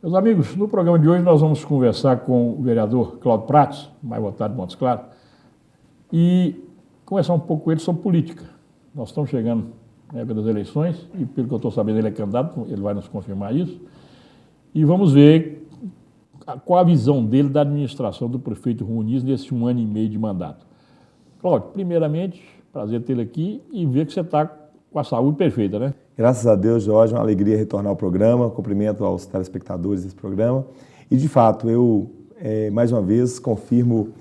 Meus amigos, no programa de hoje nós vamos conversar com o vereador Cláudio Prates, mais votado de Montes Claros, e conversar um pouco com ele sobre política. Nós estamos chegando na época das eleições, e pelo que eu estou sabendo ele é candidato, ele vai nos confirmar isso, e vamos ver qual a visão dele da administração do prefeito Muniz nesse 1 ano e meio de mandato. Cláudio, primeiramente, prazer tê-lo aqui e ver que você está com a saúde perfeita, né? Graças a Deus, Jorge, uma alegria retornar ao programa, cumprimento aos telespectadores desse programa. E, de fato, eu, mais uma vez, confirmo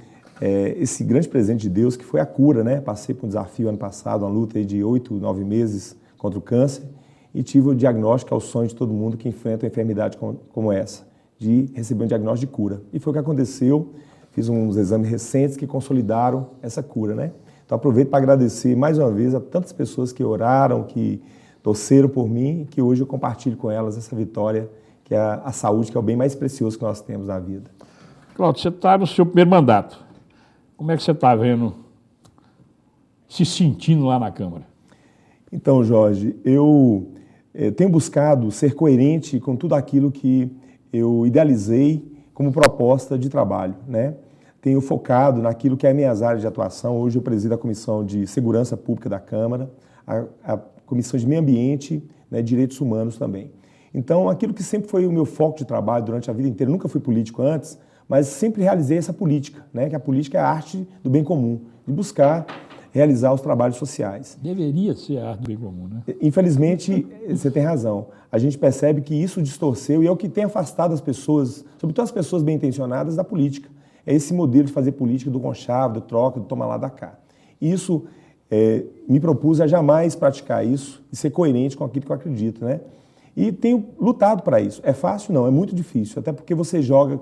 esse grande presente de Deus, que foi a cura, né? Passei por um desafio ano passado, uma luta aí de 8, 9 meses contra o câncer, e tive o diagnóstico, que é o sonho de todo mundo que enfrenta uma enfermidade como essa, de receber um diagnóstico de cura. E foi o que aconteceu, fiz uns exames recentes que consolidaram essa cura, né? Então, aproveito para agradecer mais uma vez a tantas pessoas que oraram, que torceram por mim, que hoje eu compartilho com elas essa vitória, que é a saúde, que é o bem mais precioso que nós temos na vida. Cláudio, você está no seu primeiro mandato. Como é que você está vendo, se sentindo lá na Câmara? Então, Jorge, eu tenho buscado ser coerente com tudo aquilo que eu idealizei como proposta de trabalho, né? Tenho focado naquilo que é minhas áreas de atuação. Hoje eu presido a Comissão de Segurança Pública da Câmara, a Comissão de Meio Ambiente, né, Direitos Humanos também. Então, aquilo que sempre foi o meu foco de trabalho durante a vida inteira, nunca fui político antes, mas sempre realizei essa política, né, que a política é a arte do bem comum, de buscar realizar os trabalhos sociais. Deveria ser a arte do bem comum, né? Infelizmente, você tem razão. A gente percebe que isso distorceu e é o que tem afastado as pessoas, sobretudo as pessoas bem intencionadas, da política. É esse modelo de fazer política do conchave, do troca, do toma lá da cá. E isso me propus a jamais praticar isso e ser coerente com aquilo que eu acredito, né? E tenho lutado para isso. É fácil? Não, é muito difícil, até porque você joga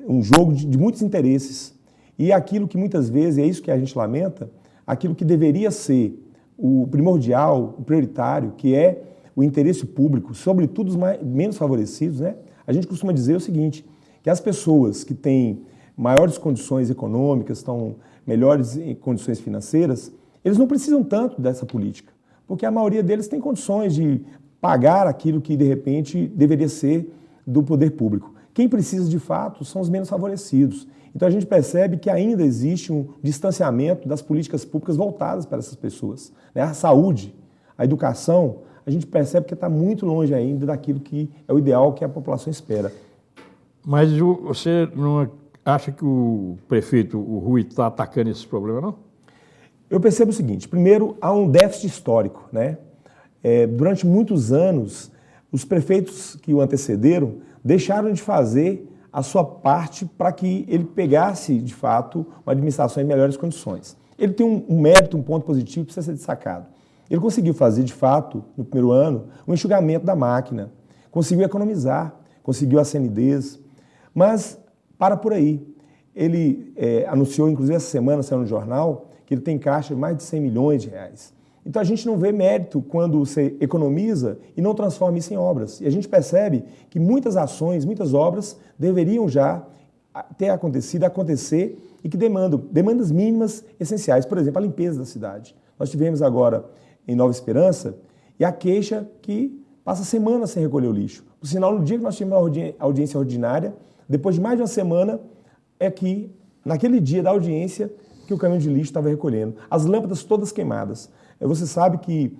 um jogo de muitos interesses e aquilo que muitas vezes, é isso que a gente lamenta, aquilo que deveria ser o primordial, o prioritário, que é o interesse público, sobretudo os menos favorecidos, né? A gente costuma dizer o seguinte, que as pessoas que têm maiores condições econômicas, estão melhores em condições financeiras, eles não precisam tanto dessa política, porque a maioria deles tem condições de pagar aquilo que, de repente, deveria ser do poder público. Quem precisa, de fato, são os menos favorecidos. Então, a gente percebe que ainda existe um distanciamento das políticas públicas voltadas para essas pessoas, né? A saúde, a educação, a gente percebe que está muito longe ainda daquilo que é o ideal que a população espera. Mas você não acha que o prefeito, o Rui, está atacando esse problema, não? Eu percebo o seguinte, primeiro, há um déficit histórico, né? Durante muitos anos, os prefeitos que o antecederam deixaram de fazer a sua parte para que ele pegasse, de fato, uma administração em melhores condições. Ele tem um mérito, um ponto positivo que precisa ser destacado. Ele conseguiu fazer, de fato, no primeiro ano, um enxugamento da máquina, conseguiu economizar, conseguiu a CNDs, mas para por aí. Ele anunciou, inclusive essa semana, saiu no jornal, que ele tem caixa de mais de 100 milhões de reais. Então a gente não vê mérito quando você economiza e não transforma isso em obras. E a gente percebe que muitas ações, muitas obras deveriam já ter acontecido, acontecer e que demandam demandas mínimas essenciais. Por exemplo, a limpeza da cidade. Nós tivemos agora em Nova Esperança e a queixa que passa semanas sem recolher o lixo. Por sinal, no dia que nós tivemos a audiência ordinária, depois de mais de uma semana, é que naquele dia da audiência que o caminhão de lixo estava recolhendo. As lâmpadas todas queimadas. Você sabe que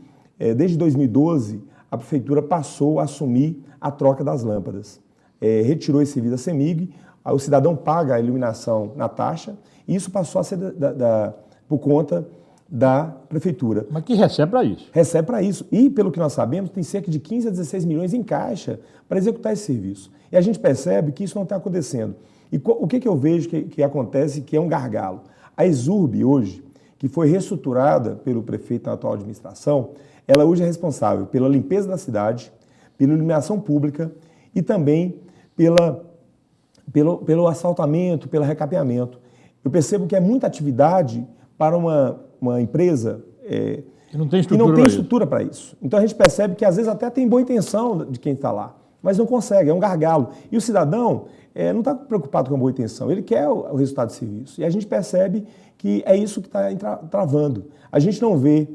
desde 2012 a prefeitura passou a assumir a troca das lâmpadas. Retirou esse serviço da CEMIG, o cidadão paga a iluminação na taxa e isso passou a ser por conta da prefeitura. Mas que recebe para isso? Recebe para isso. E, pelo que nós sabemos, tem cerca de 15 a 16 milhões em caixa para executar esse serviço. E a gente percebe que isso não está acontecendo. E o que eu vejo que acontece, que é um gargalo? A Exurb hoje, que foi reestruturada pelo prefeito na atual administração, ela hoje é responsável pela limpeza da cidade, pela iluminação pública e também pelo asfaltamento, pelo recapeamento. Eu percebo que é muita atividade para uma empresa que não tem estrutura para isso. Então a gente percebe que às vezes até tem boa intenção de quem está lá, mas não consegue, é um gargalo. E o cidadão não está preocupado com a boa intenção, ele quer o resultado do serviço. E a gente percebe que é isso que está travando. A gente não vê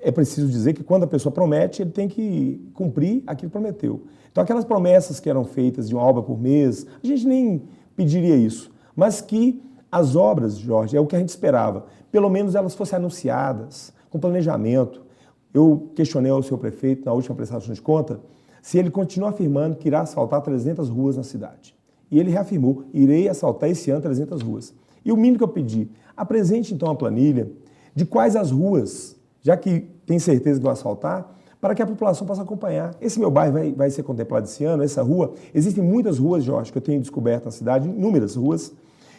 é preciso dizer que quando a pessoa promete, ele tem que cumprir aquilo que prometeu. Então, aquelas promessas que eram feitas de uma obra por mês, a gente nem pediria isso, mas que as obras, Jorge, é o que a gente esperava, pelo menos elas fossem anunciadas, com planejamento. Eu questionei ao seu prefeito, na última prestação de conta, se ele continua afirmando que irá asfaltar 300 ruas na cidade. E ele reafirmou, irei asfaltar esse ano 300 ruas. E o mínimo que eu pedi, apresente então a planilha de quais as ruas, já que tem certeza que vai asfaltar, para que a população possa acompanhar. Esse meu bairro vai ser contemplado esse ano, essa rua. Existem muitas ruas, Jorge, que eu tenho descoberto na cidade, inúmeras ruas,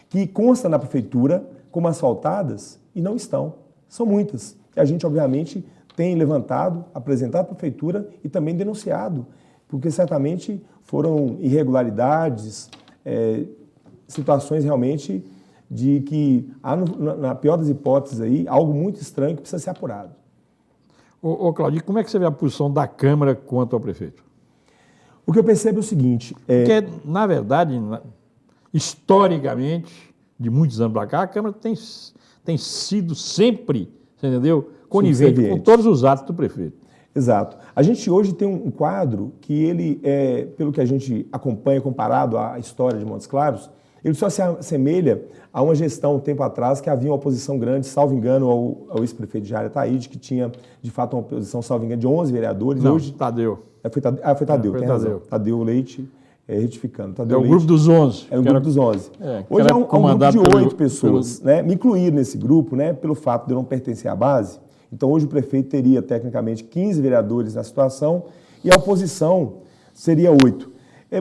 que constam na prefeitura como asfaltadas e não estão. São muitas. E a gente, obviamente, tem levantado, apresentado à prefeitura e também denunciado, porque certamente foram irregularidades, situações realmente de que há, na pior das hipóteses, aí, algo muito estranho que precisa ser apurado. Claudio, como é que você vê a posição da Câmara quanto ao prefeito? O que eu percebo é o seguinte... Porque, na verdade, historicamente, de muitos anos para cá, a Câmara tem sido sempre, você entendeu, conivente com todos os atos do prefeito. Exato. A gente hoje tem um quadro que ele, pelo que a gente acompanha comparado à história de Montes Claros, ele só se assemelha a uma gestão um tempo atrás que havia uma oposição grande, salvo engano, ao ex-prefeito Jair Ataíde, que tinha, de fato, uma oposição, salvo engano, de 11 vereadores. Não, hoje, Tadeu. Foi Tadeu, foi tem Tadeu. razão. Tadeu Leite, retificando. Tadeu É o Leite, grupo dos 11. É o grupo dos 11. Hoje é um grupo de 8 pessoas. Né? Me incluíram nesse grupo, né, pelo fato de eu não pertencer à base. Então, hoje o prefeito teria, tecnicamente, 15 vereadores na situação e a oposição seria 8.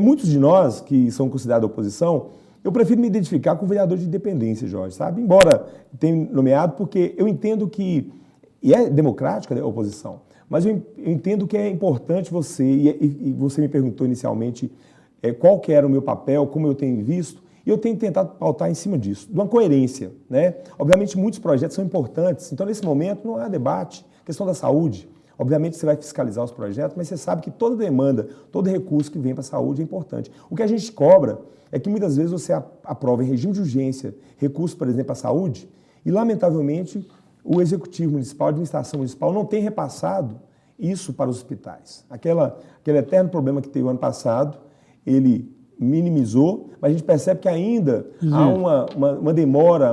Muitos de nós, que são considerados oposição, eu prefiro me identificar com o vereador de independência, Jorge, sabe? Embora tenha nomeado, porque eu entendo que, e é democrática a oposição, mas eu entendo que é importante você, e você me perguntou inicialmente qual que era o meu papel, como eu tenho visto, e eu tenho tentado pautar em cima disso, de uma coerência, né? Obviamente, muitos projetos são importantes, então, nesse momento, não há debate. Questão da saúde, obviamente, você vai fiscalizar os projetos, mas você sabe que toda demanda, todo recurso que vem para a saúde é importante. O que a gente cobra é que, muitas vezes, você aprova em regime de urgência recursos, por exemplo, para a saúde, e, lamentavelmente, o Executivo Municipal, a administração municipal, não tem repassado isso para os hospitais. Aquele eterno problema que teve o ano passado, ele minimizou, mas a gente percebe que ainda há uma demora,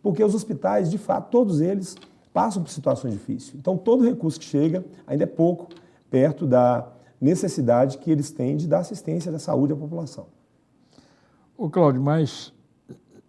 porque os hospitais, de fato, todos eles passam por situações difíceis. Então, todo recurso que chega ainda é pouco perto da necessidade que eles têm de dar assistência da saúde à população. Cláudio, mas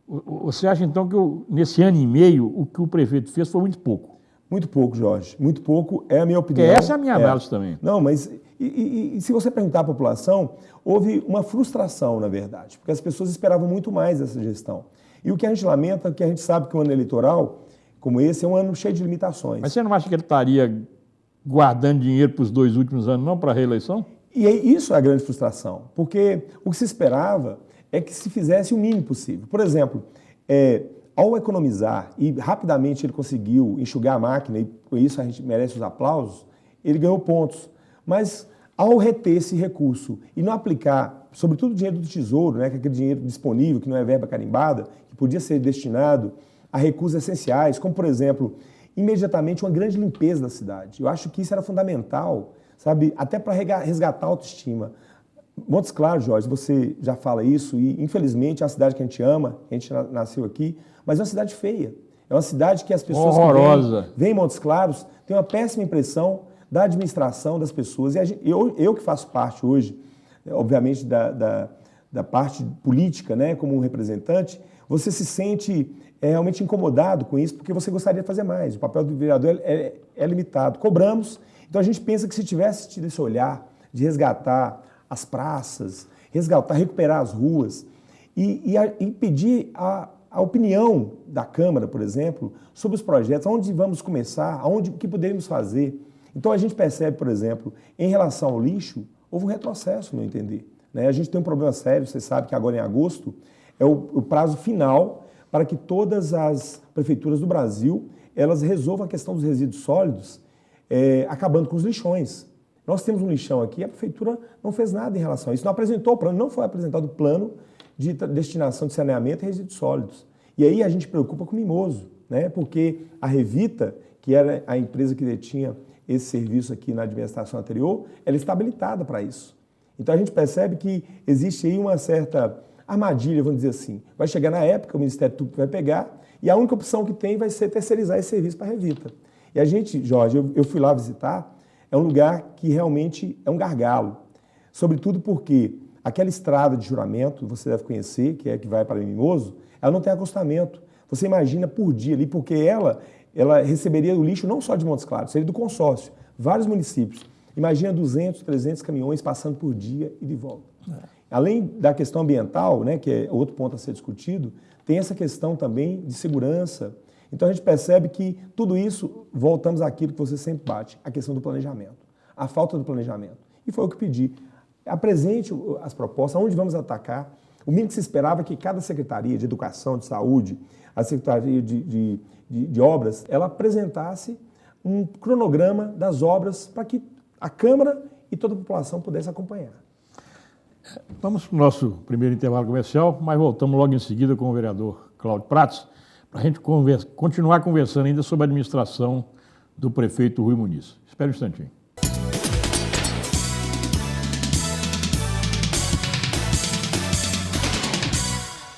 você acha, então, que nesse ano e meio o que o prefeito fez foi muito pouco? Muito pouco, Jorge. Muito pouco é a minha opinião. Porque essa é a minha análise também. Não, mas e se você perguntar à população, houve uma frustração, na verdade, porque as pessoas esperavam muito mais dessa gestão. E o que a gente lamenta é que a gente sabe que um ano eleitoral como esse é um ano cheio de limitações. Mas você não acha que ele estaria guardando dinheiro para os 2 últimos anos, não para a reeleição? E isso é a grande frustração, porque o que se esperava é que se fizesse o mínimo possível. Por exemplo, ao economizar e rapidamente ele conseguiu enxugar a máquina, e por isso a gente merece os aplausos, ele ganhou pontos. Mas ao reter esse recurso e não aplicar, sobretudo o dinheiro do Tesouro, né, que é aquele dinheiro disponível, que não é verba carimbada, que podia ser destinado a recursos essenciais, como, por exemplo, imediatamente uma grande limpeza da cidade. Eu acho que isso era fundamental, sabe, até para resgatar a autoestima. Montes Claros, Jorge, você já fala isso, e infelizmente é uma cidade que a gente ama, a gente nasceu aqui, mas é uma cidade feia. É uma cidade que as pessoas horrorosa, que vêm em Montes Claros têm uma péssima impressão da administração das pessoas. E eu que faço parte hoje, obviamente, da parte política, né, como um representante, você se sente realmente incomodado com isso, porque você gostaria de fazer mais. O papel do vereador é limitado. Cobramos, então a gente pensa que se tivesse tido esse olhar de resgatar as praças, recuperar as ruas e pedir a opinião da Câmara, por exemplo, sobre os projetos, onde vamos começar, o que podemos fazer. Então a gente percebe, por exemplo, em relação ao lixo, houve um retrocesso, no meu entender. Né? A gente tem um problema sério, você sabe que agora em agosto é o prazo final para que todas as prefeituras do Brasil elas resolvam a questão dos resíduos sólidos, acabando com os lixões. Nós temos um lixão aqui, a prefeitura não fez nada em relação a isso, não apresentou o plano, não foi apresentado o plano de destinação de saneamento e resíduos sólidos. E aí a gente preocupa com o mimoso. né? Porque a Revita, que era a empresa que detinha esse serviço aqui na administração anterior, ela está habilitada para isso. Então a gente percebe que existe aí uma certa armadilha, vamos dizer assim. Vai chegar na época, o Ministério Público vai pegar, e a única opção que tem vai ser terceirizar esse serviço para a Revita. E a gente, Jorge, eu fui lá visitar, é um lugar que realmente é um gargalo. Sobretudo porque aquela estrada de Juramento, você deve conhecer, que é a que vai para Mimoso, ela não tem acostamento. Você imagina por dia ali, porque ela receberia o lixo não só de Montes Claros, seria do consórcio, vários municípios. Imagina 200, 300 caminhões passando por dia e de volta. Além da questão ambiental, né, que é outro ponto a ser discutido, tem essa questão também de segurança. Então a gente percebe que tudo isso, voltamos àquilo que você sempre bate, a questão do planejamento, a falta do planejamento. E foi o que pedi. Apresente as propostas, onde vamos atacar. O mínimo que se esperava é que cada secretaria de educação, de saúde, a secretaria de obras, ela apresentasse um cronograma das obras para que a Câmara e toda a população pudesse acompanhar. Vamos para o nosso primeiro intervalo comercial, mas voltamos logo em seguida com o vereador Cláudio Prates, para a gente continuar conversando ainda sobre a administração do prefeito Rui Muniz. Espera um instantinho.